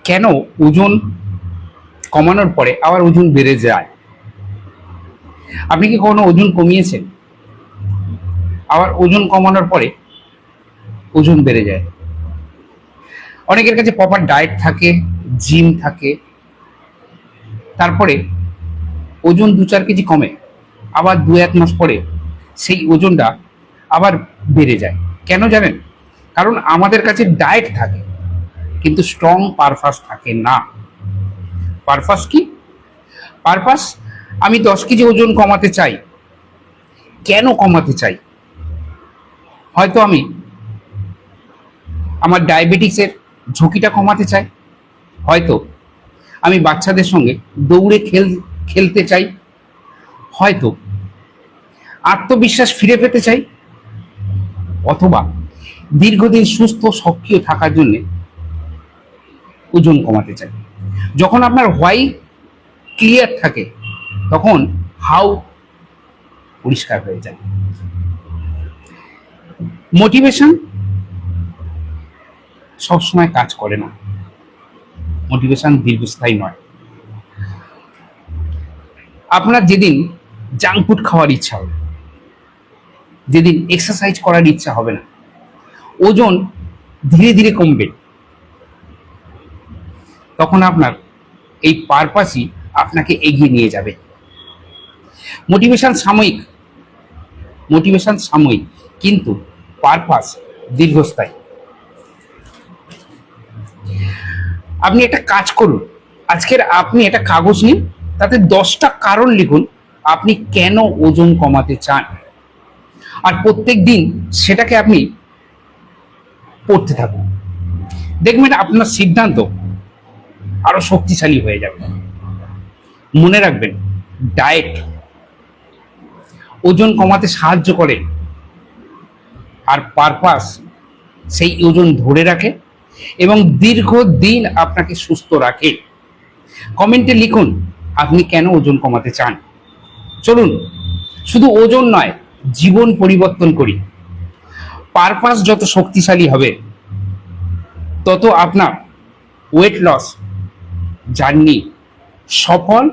কেন ওজন কমানোর পরে আবার ওজন বেড়ে যায়? আপনি কি কখনো ওজন কমিয়েছেন, আবার ওজন কমানোর পরে ওজন বেড়ে যায়? অনেকের কাছে প্রপার ডায়েট থাকে, জিম থাকে, তারপরে ওজন 2-4 কেজি কমে, আবার 2-1 মাস পরে সেই ওজনটা আবার বেড়ে যায়। কেন জানেন? কারণ আমাদের কাছে ডায়েট থাকে, কিন্তু স্ট্রং পারপাস থাকে না। পারপাস কি? পারপাস, আমি 10 কেজি ওজন কমাতে চাই। কেন কমাতে চাই? হয়তো আমি আমার ডায়াবেটিসের ঝুঁকিটা কমাতে চাই, হয়তো আমি বাচ্চাদের সঙ্গে দৌড়ে খেলতে চাই, হয়তো আত্মবিশ্বাস ফিরে পেতে চাই, অথবা দীর্ঘদিন সুস্থ সক্রিয় থাকার জন্য ওজন কমাতে চাই। যখন আপনার হোয়াই ক্লিয়ার থাকে, তখন হাউ পরিষ্কার হয়ে যায়। মোটিভেশন সবসময় কাজ করে না, মোটিভেশন দীর্ঘস্থায়ী নয়। আপনার যেদিন জাঙ্ক ফুড খাওয়ার ইচ্ছা হবে, যেদিন এক্সারসাইজ করার ইচ্ছা হবে না, ওজন ধীরে ধীরে কমবে, তখন আপনার এই পারপাসই আপনাকে এগিয়ে নিয়ে যাবে। মোটিভেশন সাময়িক, কিন্তু পারপাস দীর্ঘস্থায়ী। আপনি একটা কাজ করুন, আজকের আপনি একটা কাগজ নিন, তাতে 10টা কারণ লিখুন আপনি কেন ওজন কমাতে চান, আর প্রত্যেক দিন সেটাকে আপনি পড়তে থাকুন। দেখবেন আপনার সিদ্ধান্ত আরো শক্তিশালী হয়ে যাবে। মনে রাখবেন, ডায়েট ওজন কমাতে সাহায্য করে, আর পারপাস সেই ওজন ধরে রাখে এবং দীর্ঘদিন আপনাকে সুস্থ রাখে। কমেন্টে লিখুন আপনি কেন ওজন কমাতে চান। চলুন শুধু ওজন নয়, জীবন পরিবর্তন করি। পারপাস যত শক্তিশালী হবে, তত আপনার ওয়েট লস জার্নি সফল